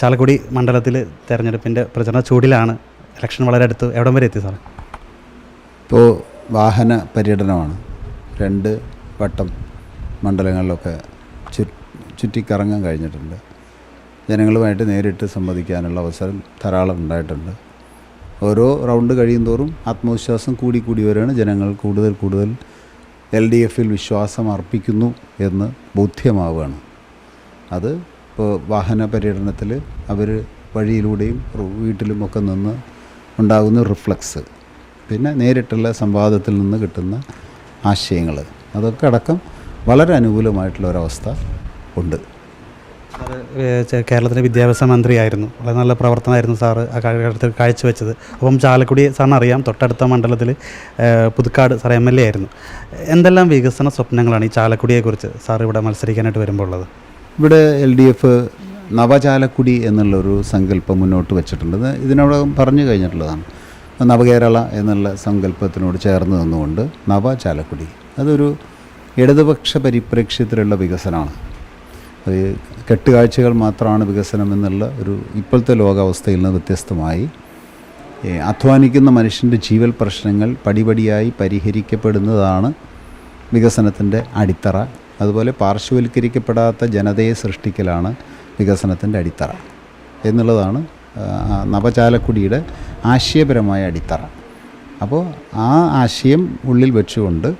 ചാലക്കുടി മണ്ഡലത്തിൽ തെരഞ്ഞെടുപ്പിൻ്റെ പ്രചരണ ചൂടിലാണ്. ഇലക്ഷൻ വളരെ അടുത്ത്. എവിടം വരെ എത്തി സാർ? ഇപ്പോൾ വാഹന പര്യടനമാണ്. 2 വട്ടം മണ്ഡലങ്ങളിലൊക്കെ ചുറ്റിക്കറങ്ങാൻ കഴിഞ്ഞിട്ടുണ്ട്. ജനങ്ങളുമായിട്ട് നേരിട്ട് സംവദിക്കാനുള്ള അവസരം ധാരാളം ഉണ്ടായിട്ടുണ്ട്. ഓരോ റൗണ്ട് കഴിയും തോറും ആത്മവിശ്വാസം കൂടി വരികയാണ്. ജനങ്ങൾ കൂടുതൽ LDFിൽ വിശ്വാസം അർപ്പിക്കുന്നു എന്ന് ബോധ്യമാവുകയാണ്. അത് ഇപ്പോൾ വാഹന പര്യടനത്തിൽ അവർ വഴിയിലൂടെയും വീട്ടിലുമൊക്കെ നിന്ന് ഉണ്ടാകുന്ന റിഫ്ലക്സ്, പിന്നെ നേരിട്ടുള്ള സംവാദത്തിൽ നിന്ന് കിട്ടുന്ന ആശയങ്ങൾ, അതൊക്കെ അടക്കം വളരെ അനുകൂലമായിട്ടുള്ള ഒരവസ്ഥ ഉണ്ട്. സാറ് കേരളത്തിലെ വിദ്യാഭ്യാസ മന്ത്രിയായിരുന്നു. വളരെ നല്ല പ്രവർത്തനമായിരുന്നു സാറ് ആ കാലഘട്ടത്തിൽ കാഴ്ചവെച്ചത്. അപ്പം ചാലക്കുടി സാറിന് അറിയാം, തൊട്ടടുത്ത മണ്ഡലത്തിൽ പുതുക്കാട് സാർ MLA ആയിരുന്നു. എന്തെല്ലാം വികസന സ്വപ്നങ്ങളാണ് ഈ ചാലക്കുടിയെക്കുറിച്ച് സാർ ഇവിടെ മത്സരിക്കാനായിട്ട് വരുമ്പോൾ ഉള്ളത്? ഇവിടെ LDF നവചാലക്കുടി എന്നുള്ളൊരു സങ്കല്പം മുന്നോട്ട് വെച്ചിട്ടുണ്ട്. ഇതിനോട് പറഞ്ഞു കഴിഞ്ഞിട്ടുള്ളതാണ്. നവകേരള എന്നുള്ള സങ്കല്പത്തിനോട് ചേർന്ന് നിന്നുകൊണ്ട് നവചാലക്കുടി, അതൊരു ഇടതുപക്ഷ പരിപ്രേക്ഷ്യത്തിലുള്ള വികസനമാണ്. അത് കെട്ടുകാഴ്ചകൾ മാത്രമാണ് വികസനം എന്നുള്ള ഒരു ഇപ്പോഴത്തെ ലോകാവസ്ഥയിൽ നിന്ന് വ്യത്യസ്തമായി അധ്വാനിക്കുന്ന മനുഷ്യൻ്റെ ജീവൽ പ്രശ്നങ്ങൾ പടിപടിയായി പരിഹരിക്കപ്പെടുന്നതാണ് വികസനത്തിൻ്റെ അടിത്തറ. അതുപോലെ പാർശ്വവൽക്കരിക്കപ്പെടാത്ത ജനതയെ സൃഷ്ടിക്കലാണ് വികസനത്തിൻ്റെ അടിത്തറ എന്നുള്ളതാണ് നവചാലക്കുടിയുടെ ആശയപരമായ അടിത്തറ. അപ്പോൾ ആ ആശയം ഉള്ളിൽ വെച്ചുകൊണ്ട്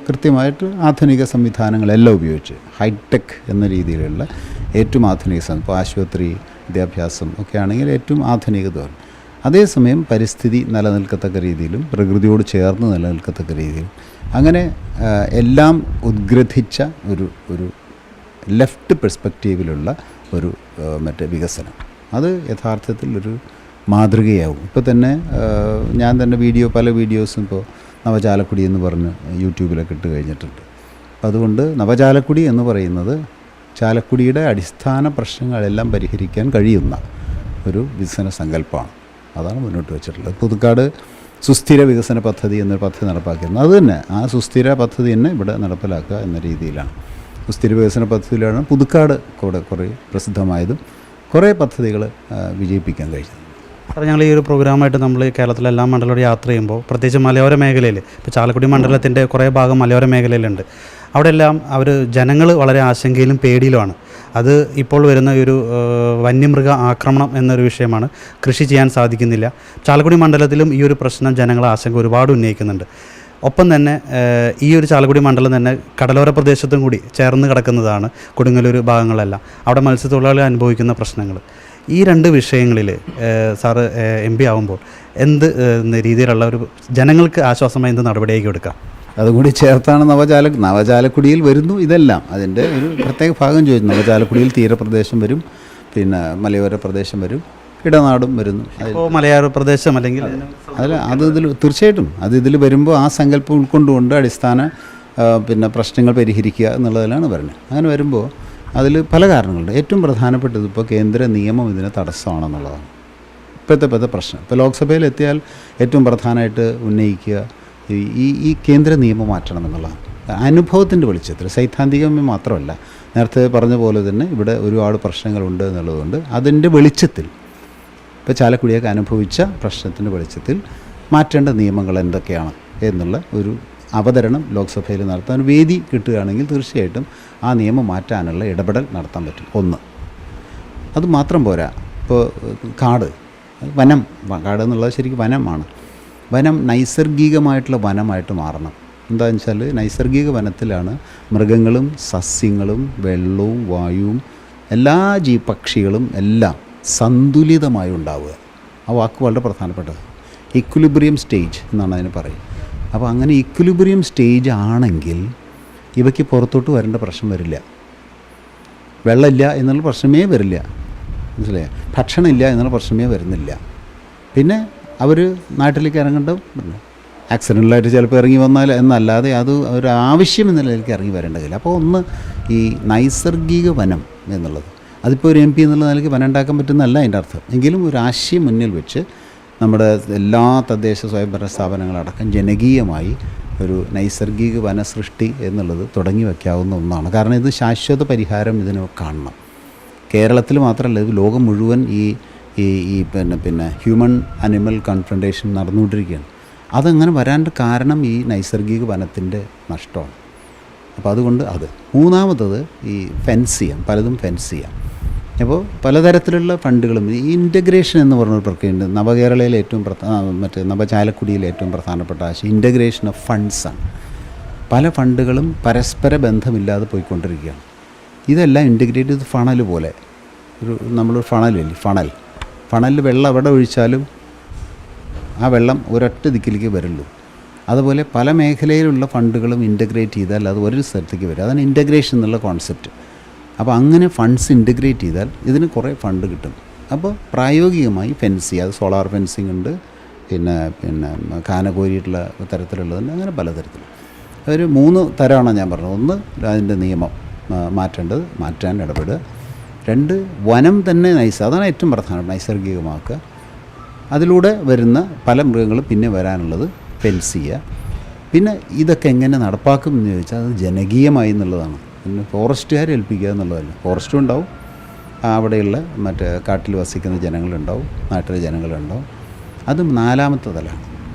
കൃത്യമായിട്ട് ആധുനിക സംവിധാനങ്ങളെല്ലാം ഉപയോഗിച്ച് ഹൈടെക് എന്ന രീതിയിലുള്ള ഏറ്റവും ആധുനിക ഇപ്പോൾ ആശുപത്രി, വിദ്യാഭ്യാസം ഒക്കെ ആണെങ്കിൽ ഏറ്റവും ആധുനികത വരും. അതേസമയം പരിസ്ഥിതി നിലനിൽക്കത്തക്ക രീതിയിലും പ്രകൃതിയോട് ചേർന്ന് നിലനിൽക്കത്തക്ക രീതിയിലും അങ്ങനെ എല്ലാം ഉദ്ഗ്രഥിച്ച ഒരു ലെഫ്റ്റ് പെർസ്പെക്റ്റീവിലുള്ള ഒരു വികസനം, അത് യഥാർത്ഥത്തിൽ ഒരു മാതൃകയാവും. ഇപ്പോൾ തന്നെ ഞാൻ തന്നെ പല വീഡിയോസും ഇപ്പോൾ നവചാലക്കുടി എന്ന് പറഞ്ഞ് യൂട്യൂബിലൊക്കെ ഇട്ട് കഴിഞ്ഞിട്ടുണ്ട്. അപ്പോൾ അതുകൊണ്ട് നവചാലക്കുടി എന്ന് പറയുന്നത് ചാലക്കുടിയുടെ അടിസ്ഥാന പ്രശ്നങ്ങളെല്ലാം പരിഹരിക്കാൻ കഴിയുന്ന ഒരു വികസന സങ്കല്പമാണ്. അതാണ് മുന്നോട്ട് വെച്ചിട്ടുള്ളത്. പുതുക്കാട് സുസ്ഥിര വികസന പദ്ധതി എന്നൊരു പദ്ധതി നടപ്പാക്കിയിരുന്നു. അത് തന്നെ ആ സുസ്ഥിര പദ്ധതി തന്നെ ഇവിടെ നടപ്പിലാക്കുക എന്ന രീതിയിലാണ്. സുസ്ഥിര വികസന പദ്ധതിയിലാണ് പുതുക്കാട് കൂടെ കുറേ പ്രസിദ്ധമായതും കുറേ പദ്ധതികൾ വിജയിപ്പിക്കാൻ കഴിഞ്ഞത്. സാർ, ഞങ്ങൾ ഈ ഒരു പ്രോഗ്രാമായിട്ട് നമ്മൾ കേരളത്തിലെ എല്ലാ മണ്ഡലത്തോട് യാത്ര ചെയ്യുമ്പോൾ പ്രത്യേകിച്ച് മലയോര മേഖലയിൽ, ഇപ്പോൾ ചാലക്കുടി മണ്ഡലത്തിൻ്റെ കുറേ ഭാഗം മലയോര മേഖലയിലുണ്ട്. അവിടെയെല്ലാം ജനങ്ങൾ വളരെ ആശങ്കയിലും പേടിയിലുമാണ്. അത് ഇപ്പോൾ വരുന്ന ഒരു വന്യമൃഗ ആക്രമണം എന്നൊരു വിഷയമാണ്. കൃഷി ചെയ്യാൻ സാധിക്കുന്നില്ല. ചാലക്കുടി മണ്ഡലത്തിലും ഈ ഒരു പ്രശ്നം ജനങ്ങൾ ആശങ്ക ഒരുപാട് ഉന്നയിക്കുന്നുണ്ട്. ഒപ്പം തന്നെ ഈ ഒരു ചാലക്കുടി മണ്ഡലം തന്നെ കടലോര പ്രദേശത്തും കൂടി ചേർന്ന് കിടക്കുന്നതാണ് കൊടുങ്ങല്ലൂർ ഭാഗങ്ങളെല്ലാം. അവിടെ മത്സ്യത്തൊഴിലാളികൾ അനുഭവിക്കുന്ന പ്രശ്നങ്ങൾ, ഈ 2 വിഷയങ്ങളിൽ സാറ് MP ആവുമ്പോൾ എന്ത് രീതിയിലുള്ള ഒരു ജനങ്ങൾക്ക് ആശ്വാസമായി എന്ത് നടപടിയാക്കി എടുക്കാം? അതുകൂടി ചേർത്താണ് നവചാലക്കുടിയിൽ വരുന്നു ഇതെല്ലാം. അതിൻ്റെ ഒരു പ്രത്യേക ഭാഗം ചോദിച്ചു. നവചാലക്കുടിയിൽ തീരപ്രദേശം വരും, പിന്നെ മലയോര പ്രദേശം വരും, ഇടനാടും വരുന്നു. അപ്പോൾ മലയോര പ്രദേശം അല്ലെങ്കിൽ ഇതിൽ തീർച്ചയായിട്ടും ഇതിൽ വരുമ്പോൾ ആ സങ്കല്പം ഉൾക്കൊണ്ടുകൊണ്ട് അടിസ്ഥാന പ്രശ്നങ്ങൾ പരിഹരിക്കുക എന്നുള്ളതിലാണ് പറയുന്നത്. അങ്ങനെ വരുമ്പോൾ അതിൽ പല കാരണങ്ങളുണ്ട്. ഏറ്റവും പ്രധാനപ്പെട്ടത് ഇപ്പോൾ കേന്ദ്ര നിയമം ഇതിന് തടസ്സമാണെന്നുള്ളതാണ് ഇപ്പോഴത്തെ പ്രശ്നം. ഇപ്പോൾ ലോക്സഭയിൽ എത്തിയാൽ ഏറ്റവും പ്രധാനമായിട്ട് ഉന്നയിക്കുക ഈ കേന്ദ്ര നിയമം മാറ്റണം എന്നുള്ളതാണ്. അനുഭവത്തിൻ്റെ വെളിച്ചത്തിൽ, സൈദ്ധാന്തികമായി മാത്രമല്ല, നേരത്തെ പറഞ്ഞ പോലെ തന്നെ ഇവിടെ ഒരുപാട് പ്രശ്നങ്ങളുണ്ട് എന്നുള്ളതുകൊണ്ട് അതിൻ്റെ വെളിച്ചത്തിൽ, ഇപ്പോൾ ചാലക്കുടിയൊക്കെ അനുഭവിച്ച പ്രശ്നത്തിൻ്റെ വെളിച്ചത്തിൽ മാറ്റേണ്ട നിയമങ്ങൾ എന്തൊക്കെയാണ് എന്നുള്ള ഒരു അവതരണം ലോക്സഭയിൽ നടത്താൻ വേദി കിട്ടുകയാണെങ്കിൽ തീർച്ചയായിട്ടും ആ നിയമം മാറ്റാനുള്ള ഇടപെടൽ നടത്താൻ പറ്റും. ഒന്ന്, അത് മാത്രം പോരാ. ഇപ്പോൾ കാട് എന്നുള്ളത് ശരിക്കും വനമാണ്. വനം നൈസർഗികമായിട്ടുള്ള വനമായിട്ട് മാറണം. എന്താണെന്ന് വെച്ചാൽ നൈസർഗിക വനത്തിലാണ് മൃഗങ്ങളും സസ്യങ്ങളും വെള്ളവും വായുവും എല്ലാ പക്ഷികളും എല്ലാം സന്തുലിതമായി ഉണ്ടാവുക. ആ വാക്ക് വളരെ പ്രധാനപ്പെട്ടത്. ഇക്വിലിബ്രിയം സ്റ്റേജ് എന്നാണ് അതിന് പറയുക. അപ്പോൾ അങ്ങനെ ഇക്വിലിബ്രിയം സ്റ്റേജ് ആണെങ്കിൽ ഇവയ്ക്ക് പുറത്തോട്ട് വരേണ്ട പ്രശ്നം വരില്ല. വെള്ളമില്ല എന്നുള്ള പ്രശ്നമേ വരില്ല, മനസ്സിലായോ? ഭക്ഷണമില്ല എന്നുള്ള പ്രശ്നമേ വരുന്നില്ല. പിന്നെ അവർ നാട്ടിലേക്ക് ഇറങ്ങേണ്ട ആക്സിഡൻ്റലായിട്ട് ചിലപ്പോൾ ഇറങ്ങി വന്നാൽ എന്നല്ലാതെ അത് ഒരു ആവശ്യം എന്ന നിലയിലേക്ക് ഇറങ്ങി വരേണ്ടതില്ല. അപ്പോൾ ഒന്ന് ഈ നൈസർഗിക വനം എന്നുള്ളത്, അതിപ്പോൾ ഒരു MP എന്നുള്ള നിലയ്ക്ക് വനം ഉണ്ടാക്കാൻ പറ്റുന്നതല്ല അതിൻ്റെ അർത്ഥം. എങ്കിലും ഒരു ആശയം മുന്നിൽ വെച്ച് നമ്മുടെ എല്ലാ തദ്ദേശ സ്വയംഭരണ സ്ഥാപനങ്ങളടക്കം ജനകീയമായി ഒരു നൈസർഗിക വനസൃഷ്ടി എന്നുള്ളത് തുടങ്ങി വയ്ക്കാവുന്ന ഒന്നാണ്. കാരണം ഇത് ശാശ്വത പരിഹാരം ഇതിന് കാണണം. കേരളത്തിൽ മാത്രമല്ല, ഇത് ലോകം മുഴുവൻ ഈ ഈ ഈ പിന്നെ ഹ്യൂമൻ അനിമൽ കൺഫ്രണ്ടേഷൻ നടന്നുകൊണ്ടിരിക്കുകയാണ്. അതങ്ങനെ വരാണ്ട് കാരണം ഈ നൈസർഗിക വനത്തിൻ്റെ നഷ്ടമാണ്. അപ്പോൾ അതുകൊണ്ട് അത്. മൂന്നാമത്തത് ഈ ഫെൻസ് ചെയ്യാം, പലതും ഫെൻസ് ചെയ്യാം. അപ്പോൾ പലതരത്തിലുള്ള ഫണ്ടുകളും ഈ ഇൻ്റഗ്രേഷൻ എന്ന് പറഞ്ഞൊരു പ്രക്രിയയുണ്ട്. നവകേരളയിലെ ഏറ്റവും നവചാലക്കുടിയിലെ ഏറ്റവും പ്രധാനപ്പെട്ട ആശയം ഇൻ്റഗ്രേഷൻ ഓഫ് ഫണ്ട്സാണ്. പല ഫണ്ടുകളും പരസ്പര ബന്ധമില്ലാതെ പോയിക്കൊണ്ടിരിക്കുകയാണ്. ഇതെല്ലാം ഇൻ്റഗ്രേറ്റ് ചെയ്ത് ഫണൽ പോലെ നമ്മളൊരു ഫണലിൽ വെള്ളം എവിടെ ഒഴിച്ചാലും ആ വെള്ളം ഒരൊറ്റ ദിക്കിലേക്ക് വരുള്ളൂ. അതുപോലെ പല മേഖലയിലുള്ള ഫണ്ടുകളും ഇൻ്റഗ്രേറ്റ് ചെയ്താൽ അത് ഒരു സ്ഥലത്തേക്ക് വരും. അതാണ് ഇൻ്റഗ്രേഷൻ എന്നുള്ള കോൺസെപ്റ്റ്. അപ്പോൾ അങ്ങനെ ഫണ്ട്സ് ഇൻ്റഗ്രേറ്റ് ചെയ്താൽ ഇതിന് കുറേ ഫണ്ട് കിട്ടും. അപ്പോൾ പ്രായോഗികമായി ഫെൻസ് ചെയ്യുക, അത് സോളാർ ഫെൻസിങ് ഉണ്ട്, പിന്നെ കാനകോരിയിട്ടുള്ള തരത്തിലുള്ളതുണ്ട്, അങ്ങനെ പലതരത്തിലും. ഒരു 3 തരമാണ് ഞാൻ പറഞ്ഞത്. ഒന്ന്, അതിൻ്റെ നിയമം മാറ്റാൻ ഇടപെടുക. 2, വനം തന്നെ അതാണ് ഏറ്റവും പ്രധാനം, നൈസർഗികമാക്കുക. അതിലൂടെ വരുന്ന പല മൃഗങ്ങളും പിന്നെ വരാനുള്ളത് ഫെൻസ് ചെയ്യുക. പിന്നെ ഇതൊക്കെ എങ്ങനെ നടപ്പാക്കും എന്ന് ചോദിച്ചാൽ അത് ജനകീയമായി എന്നുള്ളതാണ്. പിന്നെ ഫോറസ്റ്റുകാരെ ഏൽപ്പിക്കുക എന്നുള്ളതല്ല. ഫോറസ്റ്റും ഉണ്ടാവും, അവിടെയുള്ള കാട്ടിൽ വസിക്കുന്ന ജനങ്ങളുണ്ടാവും, നാട്ടിലെ ജനങ്ങളുണ്ടാവും. അത് 4ാമത്തെ തലമാണ്.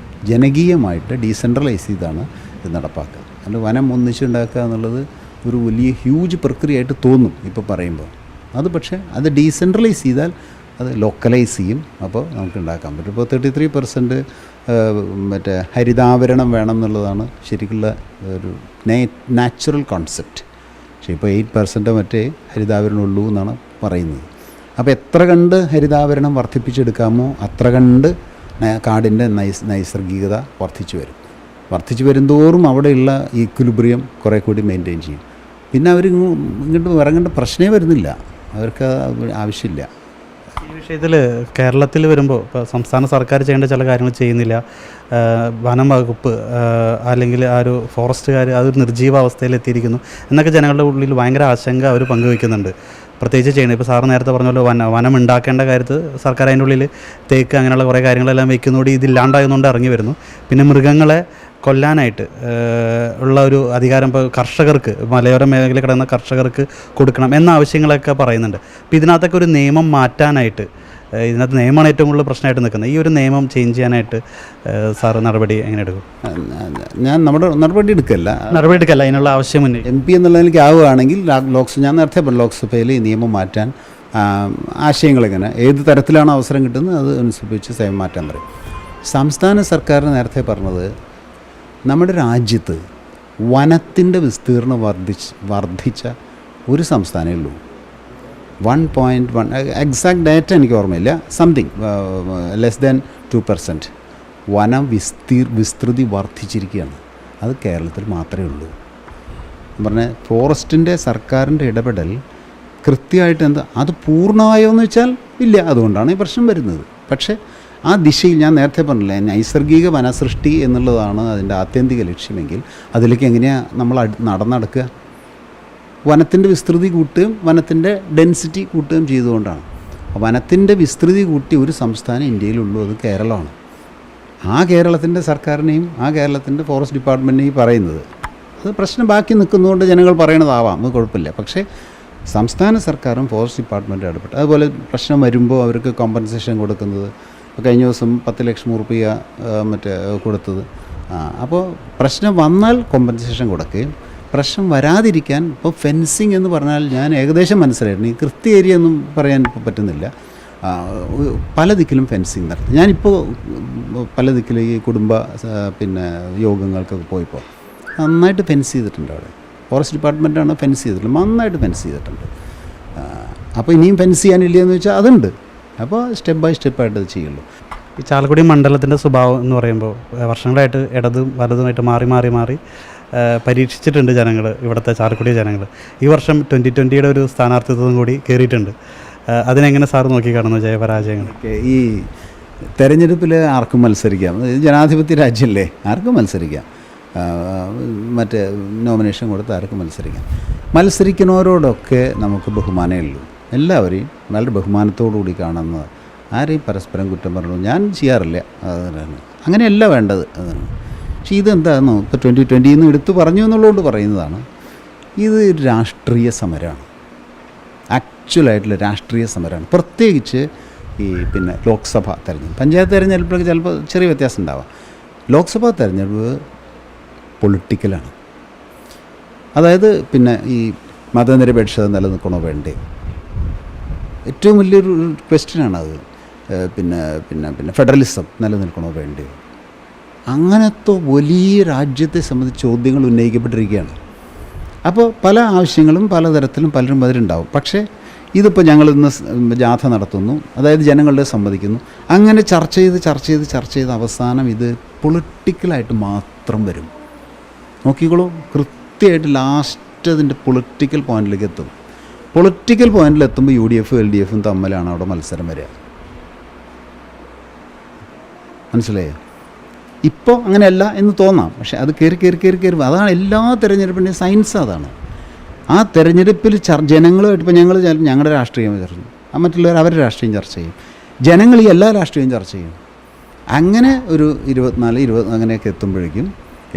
ജനകീയമായിട്ട് ഡീസെൻട്രലൈസ് ചെയ്താണ് ഇത് നടപ്പാക്കുക. അതുകൊണ്ട് വനം ഒന്നിച്ചുണ്ടാക്കുക എന്നുള്ളത് ഒരു വലിയ ഹ്യൂജ് പ്രക്രിയയായിട്ട് തോന്നും ഇപ്പോൾ പറയുമ്പോൾ. പക്ഷേ അത് ഡീസെൻട്രലൈസ് ചെയ്താൽ അത് ലോക്കലൈസ് ചെയ്യും. അപ്പോൾ നമുക്ക് ഉണ്ടാക്കാൻ പറ്റും. ഇപ്പോൾ 33% ഹരിതാവരണം വേണം എന്നുള്ളതാണ് ശരിക്കുള്ള ഒരു നാച്ചുറൽ കോൺസെപ്റ്റ്. പക്ഷേ ഇപ്പോൾ 8% ഹരിതാവരണം ഉള്ളൂ എന്നാണ് പറയുന്നത്. അപ്പോൾ എത്ര കണ്ട് ഹരിതാവരണം വർദ്ധിപ്പിച്ചെടുക്കാമോ അത്ര കണ്ട് കാടിൻ്റെ നൈസർഗികത വർദ്ധിച്ചു വരുന്തോറും അവിടെയുള്ള ഈക്വിലിബ്രിയം കുറേ കൂടി മെയിൻറ്റെയിൻ ചെയ്യും. പിന്നെ അവർ ഇങ്ങോട്ട് ഇറങ്ങേണ്ട പ്രശ്നമേ വരുന്നില്ല, അവർക്ക് ആവശ്യമില്ല. ഈ വിഷയത്തിൽ കേരളത്തിൽ വരുമ്പോൾ ഇപ്പോൾ സംസ്ഥാന സർക്കാർ ചെയ്യേണ്ട ചില കാര്യങ്ങൾ ചെയ്യുന്നില്ല. വനം വകുപ്പ് അല്ലെങ്കിൽ ആ ഒരു ഫോറസ്റ്റുകാർ അതൊരു നിർജ്ജീവ അവസ്ഥയിലെത്തിയിരിക്കുന്നു എന്നൊക്കെ ജനങ്ങളുടെ ഉള്ളിൽ ഭയങ്കര ആശങ്ക അവർ പങ്കുവയ്ക്കുന്നുണ്ട്. പ്രത്യേകിച്ച് ചെയ്യണം. ഇപ്പോൾ സാറ് നേരത്തെ പറഞ്ഞ പോലെ വനം ഉണ്ടാക്കേണ്ട കാര്യത്തിൽ സർക്കാർ അതിൻ്റെ ഉള്ളിൽ തേക്ക് അങ്ങനെയുള്ള കുറേ കാര്യങ്ങളെല്ലാം വെക്കുന്നതോടെ ഇതില്ലാണ്ടായതുകൊണ്ട് ഇറങ്ങി വരുന്നു. പിന്നെ മൃഗങ്ങളെ കൊല്ലാനായിട്ട് ഉള്ള ഒരു അധികാരം ഇപ്പോൾ കർഷകർക്ക്, മലയോര മേഖലയിൽ കിടന്ന കർഷകർക്ക് കൊടുക്കണം എന്ന ആവശ്യങ്ങളൊക്കെ പറയുന്നുണ്ട്. അപ്പോൾ ഇതിനകത്തൊക്കെ ഒരു നിയമം മാറ്റാനായിട്ട്, ഇതിനകത്ത് നിയമമാണ് ഏറ്റവും കൂടുതൽ പ്രശ്നമായിട്ട് നിൽക്കുന്നത്. ഈ ഒരു നിയമം ചേഞ്ച് ചെയ്യാനായിട്ട് സാറ് നടപടി എങ്ങനെ എടുക്കും? ഞാൻ നടപടി എടുക്കല്ല, അതിനുള്ള ആവശ്യം MP എന്നുള്ളതിലേക്ക് ആവുകയാണെങ്കിൽ ഞാൻ നേരത്തെ പറഞ്ഞു, ലോക്സഭയിൽ ഈ നിയമം മാറ്റാൻ ആശയങ്ങളിങ്ങനെ ഏത് തരത്തിലാണ് അവസരം കിട്ടുന്നത് അത് അനുസരിച്ച് സ്വയം മാറ്റാൻ പറയും. സംസ്ഥാന സർക്കാർ നേരത്തെ പറഞ്ഞത് നമ്മുടെ രാജ്യത്ത് വനത്തിൻ്റെ വിസ്തീർണം വർദ്ധിച്ച ഒരു സംസ്ഥാനമേ ഉള്ളൂ. 1.1 എക്സാക്ട് ഡേറ്റ എനിക്ക് ഓർമ്മയില്ല, സംതിങ് ലെസ് ദാൻ 2% വനം വിസ്തൃതി വർദ്ധിച്ചിരിക്കുകയാണ്. അത് കേരളത്തിൽ മാത്രമേ ഉള്ളൂ. പറഞ്ഞാൽ ഫോറസ്റ്റിൻ്റെ സർക്കാരിൻ്റെ ഇടപെടൽ കൃത്യമായിട്ട് അത് പൂർണ്ണമായോ എന്ന് വെച്ചാൽ ഇല്ല. അതുകൊണ്ടാണ് ഈ പ്രശ്നം വരുന്നത്. പക്ഷേ ആ ദിശയിൽ ഞാൻ നേരത്തെ പറഞ്ഞില്ലേ, നൈസർഗിക വനസൃഷ്ടി എന്നുള്ളതാണ് അതിൻ്റെ ആത്യന്തിക ലക്ഷ്യമെങ്കിൽ അതിലേക്ക് എങ്ങനെയാണ് നമ്മൾ നടക്കുക? വനത്തിൻ്റെ വിസ്തൃതി കൂട്ടുകയും വനത്തിൻ്റെ ഡെൻസിറ്റി കൂട്ടുകയും ചെയ്തുകൊണ്ടാണ്. വനത്തിൻ്റെ വിസ്തൃതി കൂട്ടി ഒരു സംസ്ഥാനം ഇന്ത്യയിലുള്ളൂ, അത് കേരളമാണ്. ആ കേരളത്തിൻ്റെ സർക്കാരിനെയും ആ കേരളത്തിൻ്റെ ഫോറസ്റ്റ് ഡിപ്പാർട്ട്മെൻറ്റിനെയും പറയുന്നത് അത് പ്രശ്നം ബാക്കി നിൽക്കുന്നതുകൊണ്ട് ജനങ്ങൾ പറയണതാവാം, അത് കുഴപ്പമില്ല. പക്ഷേ സംസ്ഥാന സർക്കാരും ഫോറസ്റ്റ് ഡിപ്പാർട്ട്മെൻറ്റും ഇടപെട്ട് അതുപോലെ പ്രശ്നം വരുമ്പോൾ അവർക്ക് കോമ്പൻസേഷൻ കൊടുക്കുന്നത്, കഴിഞ്ഞ ദിവസം 10 ലക്ഷം റുപ്യ കൊടുത്തത്. അപ്പോൾ പ്രശ്നം വന്നാൽ കോമ്പൻസേഷൻ കൊടുക്കുകയും പ്രശ്നം വരാതിരിക്കാൻ ഇപ്പോൾ ഫെൻസിങ് എന്ന് പറഞ്ഞാൽ ഞാൻ ഏകദേശം മനസ്സിലായിരുന്നു. ഈ കൃത്യ ഏരിയ ഒന്നും പറയാൻ ഇപ്പോൾ പറ്റുന്നില്ല. പല ദിക്കിലും ഫെൻസിങ് നടത്തും. ഞാനിപ്പോൾ പല ദിക്കിലും ഈ കുടുംബ യോഗങ്ങൾക്കൊക്കെ പോയപ്പോൾ നന്നായിട്ട് ഫെൻസ് ചെയ്തിട്ടുണ്ട്. അവിടെ ഫോറസ്റ്റ് ഡിപ്പാർട്ട്മെൻറ്റാണ് ഫെൻസ് ചെയ്തിട്ടുള്ളത്, നന്നായിട്ട് ഫെൻസ് ചെയ്തിട്ടുണ്ട്. അപ്പോൾ ഇനിയും ഫെൻസ് ചെയ്യാനില്ലയെന്ന് വെച്ചാൽ അതുണ്ട്. അപ്പോൾ സ്റ്റെപ്പ് ബൈ സ്റ്റെപ്പായിട്ട് അത് ചെയ്യുള്ളൂ. ഈ ചാലക്കുടി മണ്ഡലത്തിൻ്റെ സ്വഭാവം എന്ന് പറയുമ്പോൾ വർഷങ്ങളായിട്ട് ഇടതും വലതുമായിട്ട് മാറി പരീക്ഷിച്ചിട്ടുണ്ട് ജനങ്ങൾ, ഇവിടുത്തെ ചാലക്കുടി ജനങ്ങൾ. ഈ വർഷം 2020 ഒരു സ്ഥാനാർത്ഥിത്വം കൂടി കയറിയിട്ടുണ്ട്. അതിനെങ്ങനെ സാറ് നോക്കിക്കാണുന്നു ജയപരാജയങ്ങൾ? ഈ തെരഞ്ഞെടുപ്പിൽ ആർക്കും മത്സരിക്കാം, ജനാധിപത്യ രാജ്യമല്ലേ, ആർക്കും മത്സരിക്കാം. നോമിനേഷൻ കൊടുത്ത് ആർക്കും മത്സരിക്കുന്നവരോടൊക്കെ നമുക്ക് ബഹുമാനമേ ഉള്ളൂ. എല്ലാവരെയും വളരെ ബഹുമാനത്തോടുകൂടി കാണുന്നത്. ആരെയും പരസ്പരം കുറ്റം പറഞ്ഞു ഞാൻ ചെയ്യാറില്ല. അതാണ് അങ്ങനെയല്ല വേണ്ടത്. അതാണ്. പക്ഷേ ഇതെന്താണെന്നോ ഇപ്പോൾ 2020 എടുത്തു പറഞ്ഞു എന്നുള്ളതുകൊണ്ട് പറയുന്നതാണ്. ഇത് രാഷ്ട്രീയ സമരമാണ്. ആക്ച്വലായിട്ടുള്ള രാഷ്ട്രീയ സമരമാണ്. പ്രത്യേകിച്ച് ഈ പിന്നെ ലോക്സഭ തെരഞ്ഞെടുപ്പ്, പഞ്ചായത്ത് തെരഞ്ഞെടുപ്പിലൊക്കെ ചിലപ്പോൾ ചെറിയ വ്യത്യാസം ഉണ്ടാവാം. ലോക്സഭാ തെരഞ്ഞെടുപ്പ് പൊളിറ്റിക്കലാണ്. അതായത് പിന്നെ ഈ മതനിരപേക്ഷത നിലനിൽക്കണോ വേണ്ടേ, ഏറ്റവും വലിയൊരു ക്വസ്റ്റ്യനാണത്. പിന്നെ പിന്നെ പിന്നെ ഫെഡറലിസം നിലനിൽക്കണോ വേണ്ടേ, അങ്ങനത്തെ വലിയ രാജ്യത്തെ സംബന്ധിച്ച് ചോദ്യങ്ങൾ ഉന്നയിക്കപ്പെട്ടിരിക്കുകയാണ്. അപ്പോൾ പല ആവശ്യങ്ങളും പലതരത്തിലും പലരും അതിലുണ്ടാവും. പക്ഷേ ഇതിപ്പോൾ ഞങ്ങളിന്ന് ജാഥ നടത്തുന്നു, അതായത് ജനങ്ങളുടെ സമ്മതിക്കുന്നു, അങ്ങനെ ചർച്ച ചെയ്ത് അവസാനം ഇത് പൊളിറ്റിക്കലായിട്ട് മാത്രം വരും. നോക്കിക്കോളൂ, കൃത്യമായിട്ട് ലാസ്റ്റ് അതിൻ്റെ പൊളിറ്റിക്കൽ പോയിന്റിലേക്ക് എത്തും. പൊളിറ്റിക്കൽ പോയിന്റിലെത്തുമ്പോൾ UDF LDF തമ്മിലാണ് അവിടെ മത്സരം വരിക. മനസ്സിലായോ? ഇപ്പോൾ അങ്ങനെയല്ല എന്ന് തോന്നാം, പക്ഷേ അത് കയറി അതാണ് എല്ലാ തെരഞ്ഞെടുപ്പിൻ്റെയും സയൻസ്. അതാണ് ആ തെരഞ്ഞെടുപ്പിൽ ജനങ്ങളുമായിട്ട് ഇപ്പോൾ ഞങ്ങളുടെ രാഷ്ട്രീയം ചർച്ച ചെയ്യും, മറ്റുള്ളവർ അവരുടെ രാഷ്ട്രീയം ചർച്ച ചെയ്യും, ജനങ്ങൾ ഈ എല്ലാ രാഷ്ട്രീയവും ചർച്ച ചെയ്യും. അങ്ങനെ ഒരു 24-20 അങ്ങനെയൊക്കെ എത്തുമ്പോഴേക്കും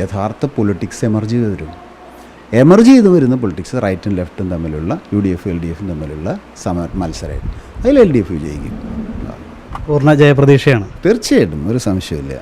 യഥാർത്ഥ പൊളിറ്റിക്സ് എമർജ് ചെയ്ത് വരുന്ന പൊളിറ്റിക്സ് റൈറ്റും ലെഫ്റ്റും തമ്മിലുള്ള UDF LDF തമ്മിലുള്ള മത്സരമായിരുന്നു. അതിൽ LDF വിജയിക്കും. പൂർണ്ണ ജയപ്രതീക്ഷയാണ്. തീർച്ചയായിട്ടും, ഒരു സംശയമില്ല.